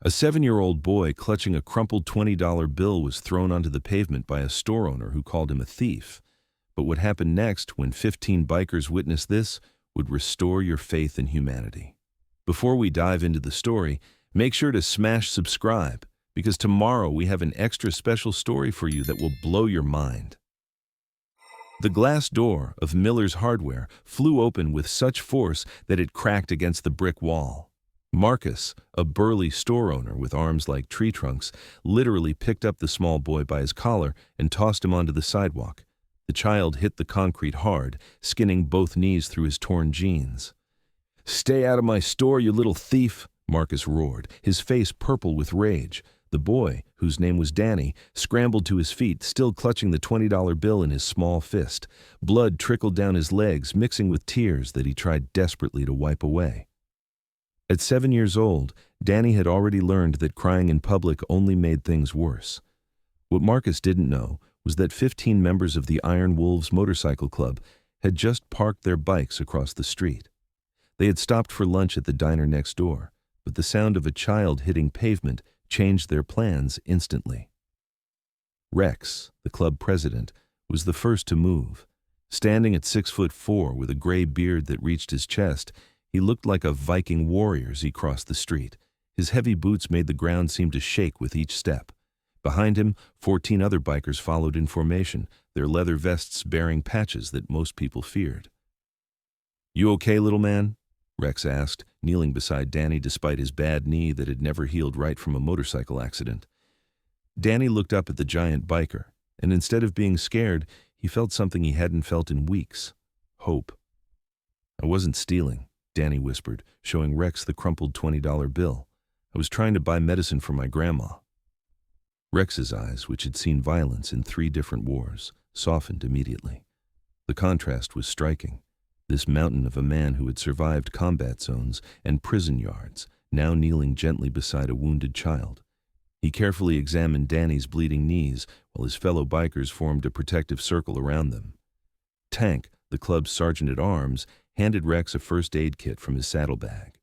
A 7-year-old boy clutching a crumpled $20 bill was thrown onto the pavement by a store owner who called him a thief. But what happened next, when 15 bikers witnessed this, would restore your faith in humanity. Before we dive into the story, make sure to smash subscribe, because tomorrow we have an extra special story for you that will blow your mind. The glass door of Miller's Hardware flew open with such force that it cracked against the brick wall. Marcus, a burly store owner with arms like tree trunks, literally picked up the small boy by his collar and tossed him onto the sidewalk. The child hit the concrete hard, skinning both knees through his torn jeans. "Stay out of my store, you little thief!" Marcus roared, his face purple with rage. The boy, whose name was Danny, scrambled to his feet, still clutching the $20 bill in his small fist. Blood trickled down his legs, mixing with tears that he tried desperately to wipe away. At 7 years old, Danny had already learned that crying in public only made things worse. What Marcus didn't know was that 15 members of the Iron Wolves Motorcycle Club had just parked their bikes across the street. They had stopped for lunch at the diner next door, but the sound of a child hitting pavement changed their plans instantly. Rex, the club president, was the first to move. Standing at 6'4" with a gray beard that reached his chest, he looked like a Viking warrior as he crossed the street. His heavy boots made the ground seem to shake with each step. Behind him, 14 other bikers followed in formation, their leather vests bearing patches that most people feared. "You okay, little man?" Rex asked, kneeling beside Danny despite his bad knee that had never healed right from a motorcycle accident. Danny looked up at the giant biker, and instead of being scared, he felt something he hadn't felt in weeks: hope. "I wasn't stealing," Danny whispered, showing Rex the crumpled $20 bill. "I was trying to buy medicine for my grandma." Rex's eyes, which had seen violence in 3 different wars, softened immediately. The contrast was striking. This mountain of a man who had survived combat zones and prison yards, now kneeling gently beside a wounded child. He carefully examined Danny's bleeding knees while his fellow bikers formed a protective circle around them. Tank, the club's sergeant-at-arms, handed Rex a first aid kit from his saddlebag.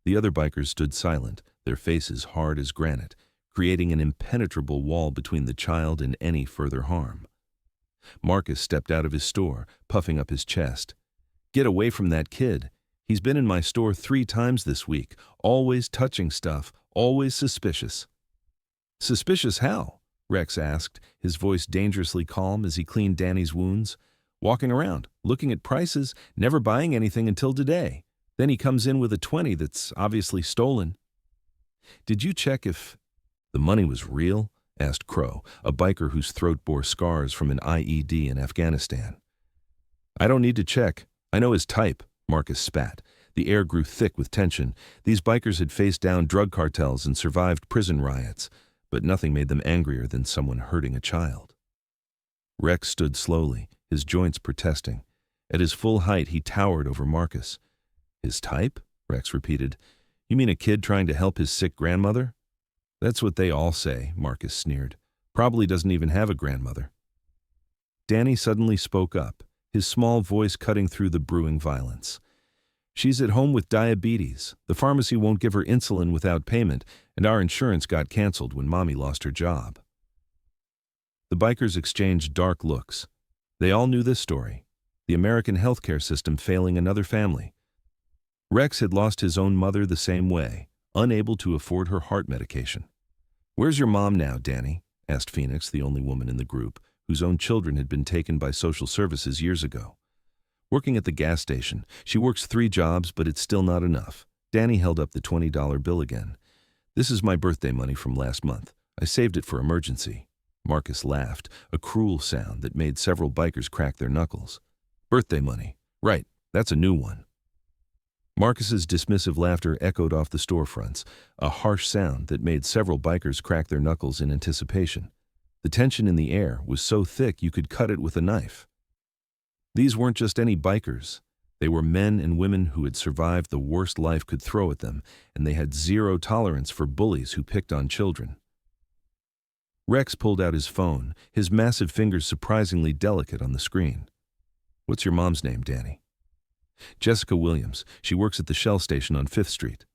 The other bikers stood silent, their faces hard as granite, creating an impenetrable wall between the child and any further harm. Marcus stepped out of his store, puffing up his chest. "Get away from that kid. He's been in my store 3 times this week, always touching stuff, always suspicious." "Suspicious how?" Rex asked, his voice dangerously calm as he cleaned Danny's wounds. "Walking around, looking at prices, never buying anything until today. Then he comes in with a 20 that's obviously stolen." "Did you check if the money was real?" asked Crow, a biker whose throat bore scars from an IED in Afghanistan. "I don't need to check. I know his type," Marcus spat. The air grew thick with tension. These bikers had faced down drug cartels and survived prison riots, but nothing made them angrier than someone hurting a child. Rex stood slowly, his joints protesting. At his full height, he towered over Marcus. "His type?" Rex repeated. "You mean a kid trying to help his sick grandmother?" "That's what they all say," Marcus sneered. "Probably doesn't even have a grandmother." Danny suddenly spoke up, his small voice cutting through the brewing violence. "She's at home with diabetes. The pharmacy won't give her insulin without payment, and our insurance got canceled when Mommy lost her job." The bikers exchanged dark looks. They all knew this story: the American healthcare system failing another family. Rex had lost his own mother the same way, unable to afford her heart medication. "Where's your mom now, Danny?" asked Phoenix, the only woman in the group, whose own children had been taken by social services years ago. "Working at the gas station. She works 3 jobs, but it's still not enough." Danny held up the $20 bill again. "This is my birthday money from last month. I saved it for emergency." Marcus laughed, a cruel sound that made several bikers crack their knuckles. "Birthday money. Right, that's a new one." Marcus's dismissive laughter echoed off the storefronts, a harsh sound that made several bikers crack their knuckles in anticipation. The tension in the air was so thick you could cut it with a knife. These weren't just any bikers. They were men and women who had survived the worst life could throw at them, and they had zero tolerance for bullies who picked on children. Rex pulled out his phone, his massive fingers surprisingly delicate on the screen. "What's your mom's name, Danny?" "Jessica Williams. She works at the Shell station on 5th Street."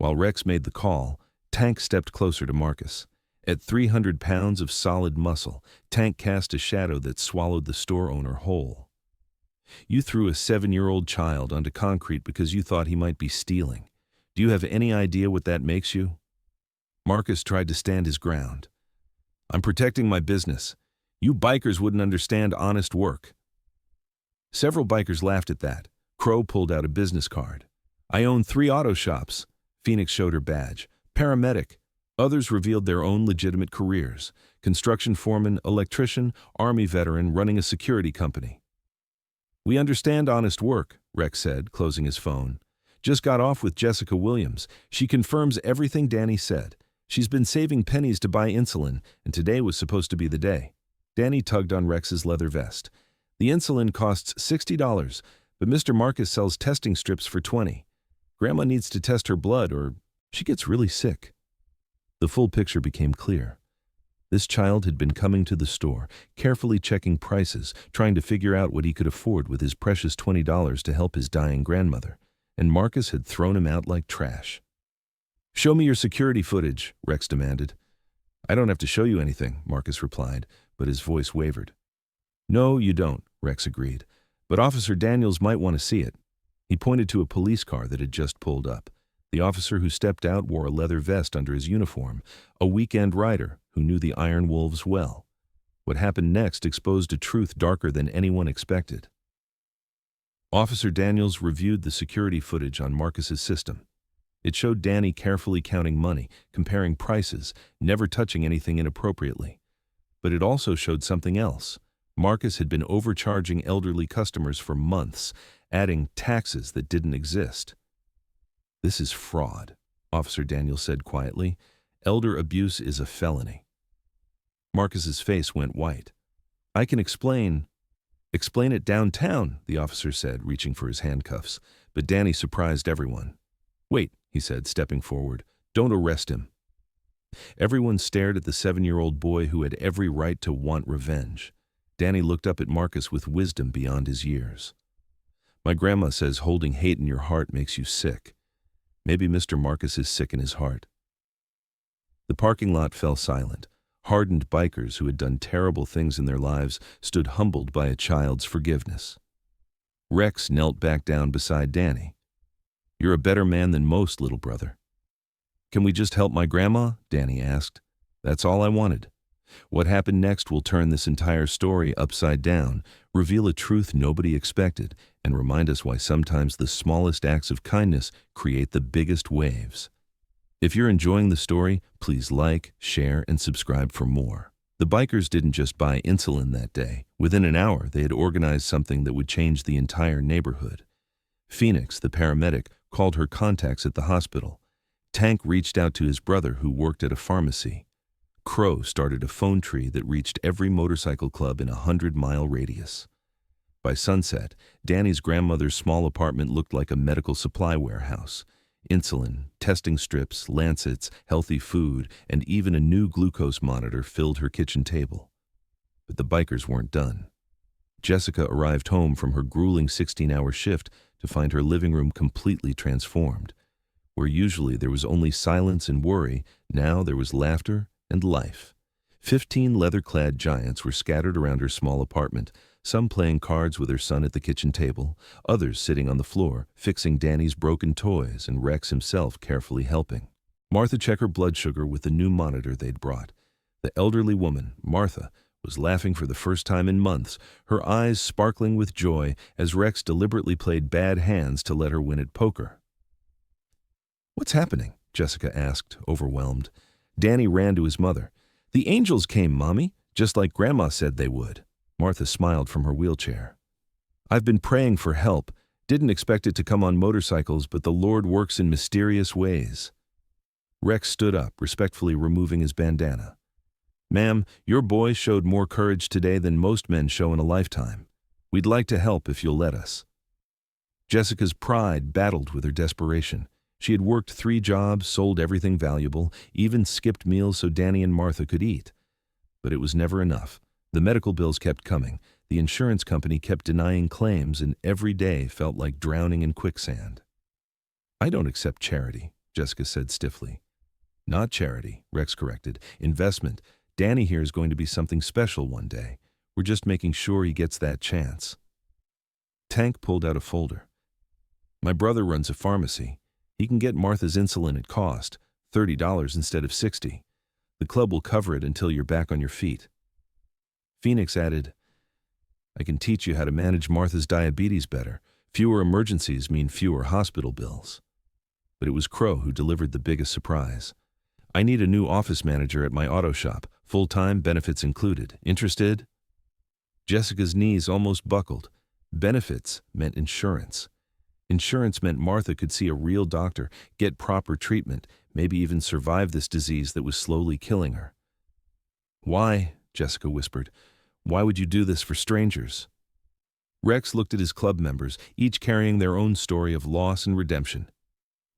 While Rex made the call, Tank stepped closer to Marcus. At 300 pounds of solid muscle, Tank cast a shadow that swallowed the store owner whole. You threw a 7-year-old child onto concrete because you thought he might be stealing. Do you have any idea what that makes you? Marcus tried to stand his ground. I'm protecting my business. You bikers wouldn't understand honest work. Several bikers laughed at that. Crow pulled out a business card. I own 3 auto shops. Phoenix showed her badge. Paramedic. Others revealed their own legitimate careers. Construction foreman, electrician, Army veteran running a security company. We understand honest work, Rex said, closing his phone. Just got off with Jessica Williams. She confirms everything Danny said. She's been saving pennies to buy insulin, and today was supposed to be the day. Danny tugged on Rex's leather vest. The insulin costs $60, but Mr. Marcus sells testing strips for $20. Grandma needs to test her blood or she gets really sick. The full picture became clear. This child had been coming to the store, carefully checking prices, trying to figure out what he could afford with his precious $20 to help his dying grandmother, and Marcus had thrown him out like trash. Show me your security footage, Rex demanded. I don't have to show you anything, Marcus replied, but his voice wavered. No, you don't, Rex agreed, but Officer Daniels might want to see it. He pointed to a police car that had just pulled up. The officer who stepped out wore a leather vest under his uniform, a weekend rider who knew the Iron Wolves well. What happened next exposed a truth darker than anyone expected. Officer Daniels reviewed the security footage on Marcus's system. It showed Danny carefully counting money, comparing prices, never touching anything inappropriately. But it also showed something else. Marcus had been overcharging elderly customers for months, adding taxes that didn't exist. This is fraud, Officer Daniels said quietly. Elder abuse is a felony. Marcus's face went white. I can explain it downtown, the officer said, reaching for his handcuffs. But Danny surprised everyone. Wait, he said, stepping forward. Don't arrest him. Everyone stared at the 7-year-old boy who had every right to want revenge. Danny looked up at Marcus with wisdom beyond his years. My grandma says holding hate in your heart makes you sick. Maybe Mr. Marcus is sick in his heart. The parking lot fell silent. Hardened bikers who had done terrible things in their lives stood humbled by a child's forgiveness. Rex knelt back down beside Danny. You're a better man than most, little brother. Can we just help my grandma? Danny asked. That's all I wanted. What happened next will turn this entire story upside down, reveal a truth nobody expected, and remind us why sometimes the smallest acts of kindness create the biggest waves. If you're enjoying the story, please like, share, and subscribe for more. The bikers didn't just buy insulin that day. Within an hour, they had organized something that would change the entire neighborhood. Phoenix, the paramedic, called her contacts at the hospital. Tank reached out to his brother who worked at a pharmacy. Crow started a phone tree that reached every motorcycle club in a 100-mile radius. By sunset, Danny's grandmother's small apartment looked like a medical supply warehouse. Insulin, testing strips, lancets, healthy food, and even a new glucose monitor filled her kitchen table. But the bikers weren't done. Jessica arrived home from her grueling 16-hour shift to find her living room completely transformed. Where usually there was only silence and worry, now there was laughter and life. 15 leather-clad giants were scattered around her small apartment, some playing cards with her son at the kitchen table, others sitting on the floor, fixing Danny's broken toys, and Rex himself carefully helping. Martha checked her blood sugar with the new monitor they'd brought. The elderly woman, Martha, was laughing for the first time in months, her eyes sparkling with joy as Rex deliberately played bad hands to let her win at poker. What's happening? Jessica asked, overwhelmed. Danny ran to his mother. The angels came, Mommy, just like Grandma said they would. Martha smiled from her wheelchair. I've been praying for help. Didn't expect it to come on motorcycles, but the Lord works in mysterious ways. Rex stood up, respectfully removing his bandana. Ma'am, your boy showed more courage today than most men show in a lifetime. We'd like to help if you'll let us. Jessica's pride battled with her desperation. She had worked 3 jobs, sold everything valuable, even skipped meals so Danny and Martha could eat. But it was never enough. The medical bills kept coming, the insurance company kept denying claims, and every day felt like drowning in quicksand. I don't accept charity, Jessica said stiffly. Not charity, Rex corrected. Investment. Danny here is going to be something special one day. We're just making sure he gets that chance. Tank pulled out a folder. My brother runs a pharmacy. He can get Martha's insulin at cost, $30 instead of $60. The club will cover it until you're back on your feet. Phoenix added, I can teach you how to manage Martha's diabetes better. Fewer emergencies mean fewer hospital bills. But it was Crow who delivered the biggest surprise. I need a new office manager at my auto shop, full-time, benefits included. Interested? Jessica's knees almost buckled. Benefits meant insurance. Insurance meant Martha could see a real doctor, get proper treatment, maybe even survive this disease that was slowly killing her. Why, Jessica whispered, why would you do this for strangers? Rex looked at his club members, each carrying their own story of loss and redemption.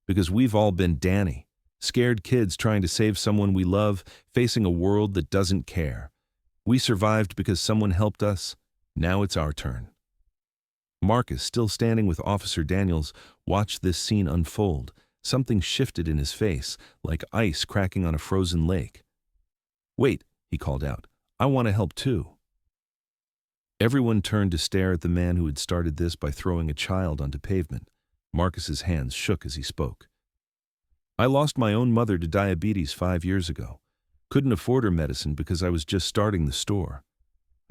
Because we've all been Danny, scared kids trying to save someone we love, facing a world that doesn't care. We survived because someone helped us. Now it's our turn. Marcus, still standing with Officer Daniels, watched this scene unfold. Something shifted in his face, like ice cracking on a frozen lake. Wait, he called out. I want to help too. Everyone turned to stare at the man who had started this by throwing a child onto pavement. Marcus's hands shook as he spoke. I lost my own mother to diabetes 5 years ago. Couldn't afford her medicine because I was just starting the store.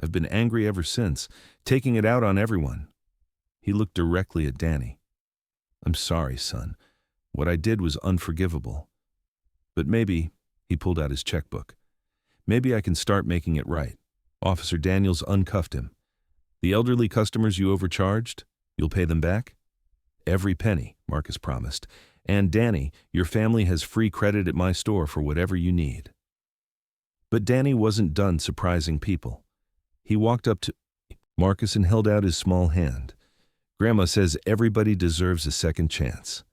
I've been angry ever since, taking it out on everyone. He looked directly at Danny. I'm sorry, son. What I did was unforgivable. But maybe, he pulled out his checkbook, maybe I can start making it right. Officer Daniels uncuffed him. The elderly customers you overcharged, you'll pay them back? Every penny, Marcus promised. And Danny, your family has free credit at my store for whatever you need. But Danny wasn't done surprising people. He walked up to Marcus and held out his small hand. Grandma says everybody deserves a second chance.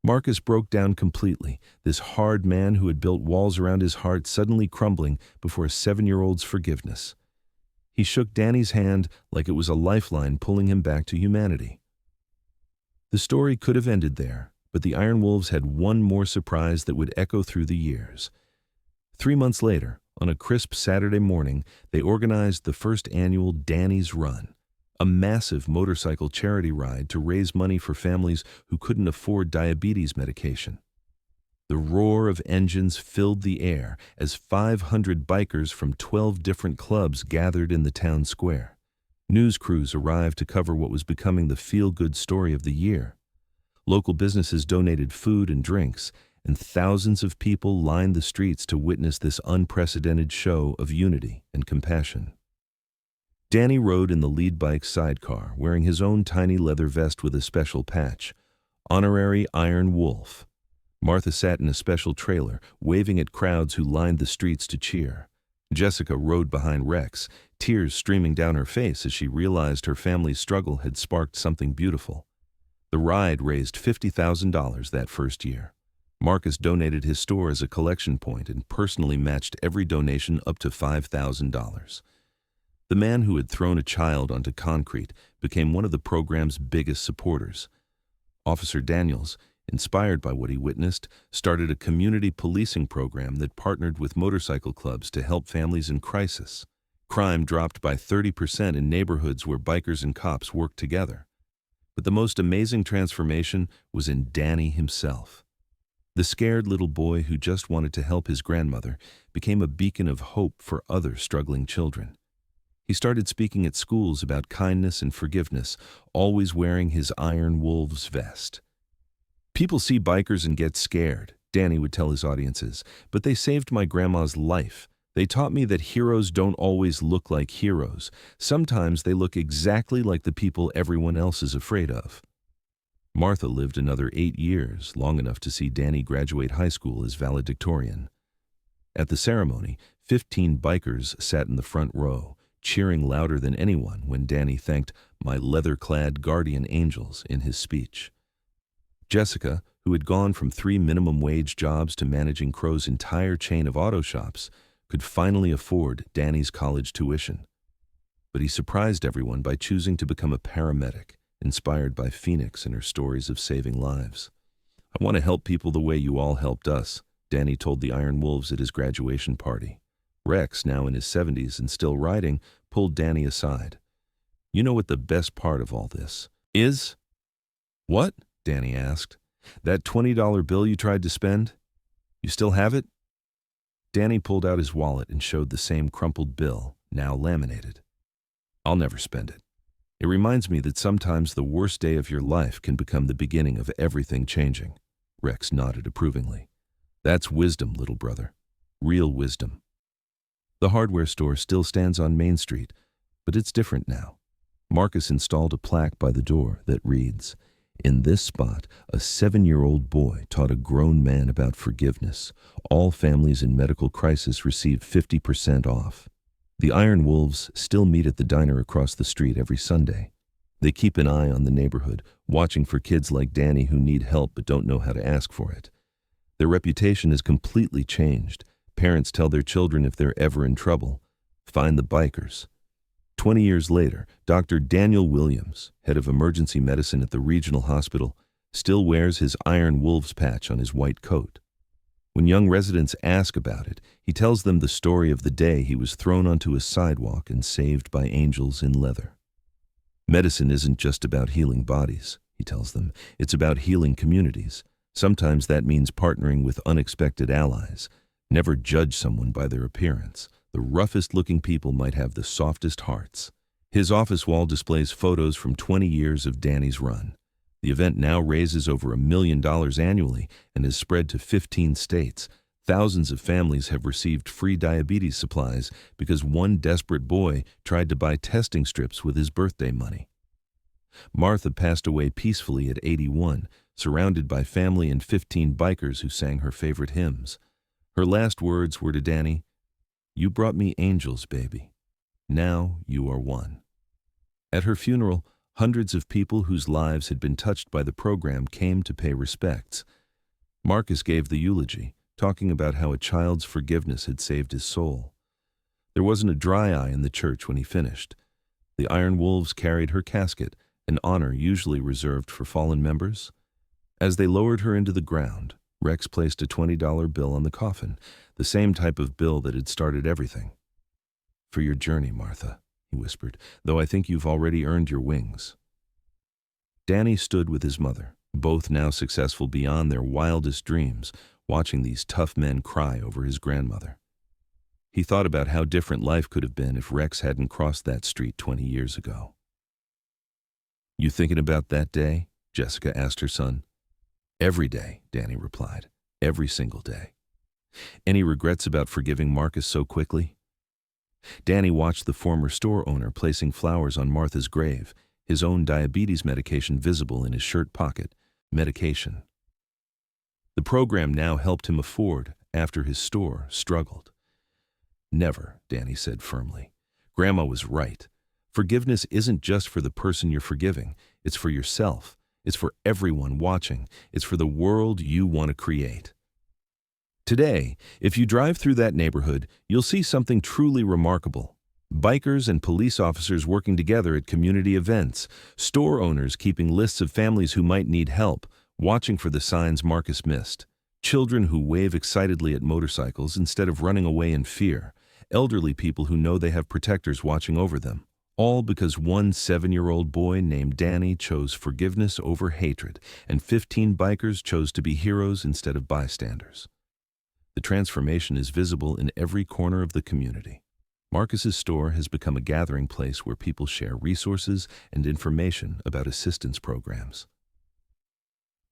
Marcus broke down completely, this hard man who had built walls around his heart suddenly crumbling before a 7-year-old's forgiveness. He shook Danny's hand like it was a lifeline pulling him back to humanity. The story could have ended there, but the Iron Wolves had one more surprise that would echo through the years. 3 months later, on a crisp Saturday morning, they organized the first annual Danny's Run, a massive motorcycle charity ride to raise money for families who couldn't afford diabetes medication. The roar of engines filled the air as 500 bikers from 12 different clubs gathered in the town square. News crews arrived to cover what was becoming the feel-good story of the year. Local businesses donated food and drinks, and thousands of people lined the streets to witness this unprecedented show of unity and compassion. Danny rode in the lead bike's sidecar, wearing his own tiny leather vest with a special patch, Honorary Iron Wolf. Martha sat in a special trailer, waving at crowds who lined the streets to cheer. Jessica rode behind Rex, tears streaming down her face as she realized her family's struggle had sparked something beautiful. The ride raised $50,000 that first year. Marcus donated his store as a collection point and personally matched every donation up to $5,000. The man who had thrown a child onto concrete became one of the program's biggest supporters. Officer Daniels, inspired by what he witnessed, started a community policing program that partnered with motorcycle clubs to help families in crisis. Crime dropped by 30% in neighborhoods where bikers and cops worked together. But the most amazing transformation was in Danny himself. The scared little boy who just wanted to help his grandmother became a beacon of hope for other struggling children. He started speaking at schools about kindness and forgiveness, always wearing his Iron Wolves vest. People see bikers and get scared, Danny would tell his audiences, but they saved my grandma's life. They taught me that heroes don't always look like heroes. Sometimes they look exactly like the people everyone else is afraid of. Martha lived another 8 years, long enough to see Danny graduate high school as valedictorian. At the ceremony, 15 bikers sat in the front row, cheering louder than anyone when Danny thanked my leather-clad guardian angels in his speech. Jessica, who had gone from 3 minimum-wage jobs to managing Crow's entire chain of auto shops, could finally afford Danny's college tuition. But he surprised everyone by choosing to become a paramedic, inspired by Phoenix and her stories of saving lives. I want to help people the way you all helped us, Danny told the Iron Wolves at his graduation party. Rex, now in his 70s and still riding, pulled Danny aside. You know what the best part of all this is? What? Danny asked. That $20 bill you tried to spend? You still have it? Danny pulled out his wallet and showed the same crumpled bill, now laminated. I'll never spend it. It reminds me that sometimes the worst day of your life can become the beginning of everything changing. Rex nodded approvingly. That's wisdom, little brother. Real wisdom. The hardware store still stands on Main Street, but it's different now. Marcus installed a plaque by the door that reads, "In this spot, a 7-year-old boy taught a grown man about forgiveness. All families in medical crisis receive 50% off." The Iron Wolves still meet at the diner across the street every Sunday. They keep an eye on the neighborhood, watching for kids like Danny who need help but don't know how to ask for it. Their reputation has completely changed. Parents tell their children if they're ever in trouble, find the bikers. 20 years later, Dr. Daniel Williams, head of emergency medicine at the regional hospital, still wears his Iron Wolves patch on his white coat. When young residents ask about it, he tells them the story of the day he was thrown onto a sidewalk and saved by angels in leather. Medicine isn't just about healing bodies, he tells them. It's about healing communities. Sometimes that means partnering with unexpected allies. Never judge someone by their appearance. The roughest-looking people might have the softest hearts. His office wall displays photos from 20 years of Danny's run. The event now raises over $1 million annually and is spread to 15 states. Thousands of families have received free diabetes supplies because one desperate boy tried to buy testing strips with his birthday money. Martha passed away peacefully at 81, surrounded by family and 15 bikers who sang her favorite hymns. Her last words were to Danny, "You brought me angels, baby. Now you are one." At her funeral, hundreds of people whose lives had been touched by the program came to pay respects. Marcus gave the eulogy, talking about how a child's forgiveness had saved his soul. There wasn't a dry eye in the church when he finished. The Iron Wolves carried her casket, an honor usually reserved for fallen members. As they lowered her into the ground, Rex placed a $20 bill on the coffin, the same type of bill that had started everything. "For your journey, Martha," he whispered, "though I think you've already earned your wings." Danny stood with his mother, both now successful beyond their wildest dreams, watching these tough men cry over his grandmother. He thought about how different life could have been if Rex hadn't crossed that street 20 years ago. "You thinking about that day?" Jessica asked her son. "Every day," Danny replied. "Every single day." "Any regrets about forgiving Marcus so quickly?" Danny watched the former store owner placing flowers on Martha's grave, his own diabetes medication visible in his shirt pocket. Medication. The program now helped him afford after his store struggled. "Never," Danny said firmly. "Grandma was right. Forgiveness isn't just for the person you're forgiving. It's for yourself. It's for everyone watching. It's for the world you want to create." Today, if you drive through that neighborhood, you'll see something truly remarkable. Bikers and police officers working together at community events, store owners keeping lists of families who might need help, watching for the signs Marcus missed, children who wave excitedly at motorcycles instead of running away in fear, elderly people who know they have protectors watching over them, all because one 7-year-old boy named Danny chose forgiveness over hatred, and 15 bikers chose to be heroes instead of bystanders. The transformation is visible in every corner of the community. Marcus's store has become a gathering place where people share resources and information about assistance programs.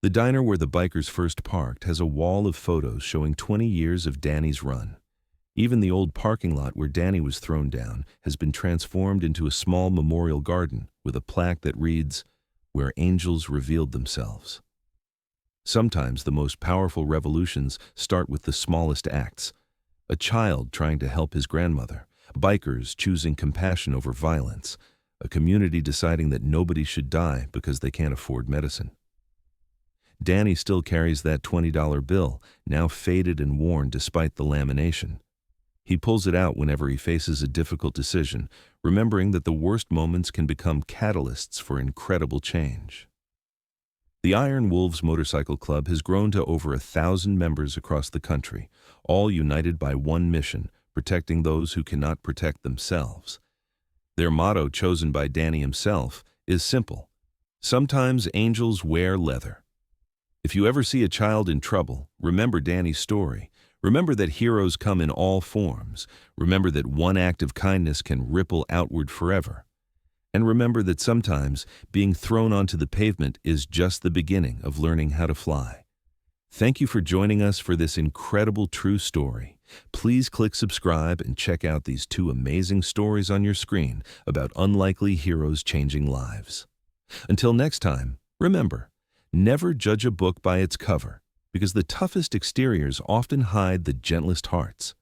The diner where the bikers first parked has a wall of photos showing 20 years of Danny's run. Even the old parking lot where Danny was thrown down has been transformed into a small memorial garden with a plaque that reads, "Where Angels Revealed Themselves." Sometimes the most powerful revolutions start with the smallest acts. A child trying to help his grandmother, bikers choosing compassion over violence, a community deciding that nobody should die because they can't afford medicine. Danny still carries that $20 bill, now faded and worn despite the lamination. He pulls it out whenever he faces a difficult decision, remembering that the worst moments can become catalysts for incredible change. The Iron Wolves Motorcycle Club has grown to over 1,000 members across the country, all united by one mission: protecting those who cannot protect themselves. Their motto, chosen by Danny himself, is simple: sometimes angels wear leather. If you ever see a child in trouble, remember Danny's story. Remember that heroes come in all forms. Remember that one act of kindness can ripple outward forever. And remember that sometimes being thrown onto the pavement is just the beginning of learning how to fly. Thank you for joining us for this incredible true story. Please click subscribe and check out these 2 amazing stories on your screen about unlikely heroes changing lives. Until next time, remember, never judge a book by its cover, because the toughest exteriors often hide the gentlest hearts.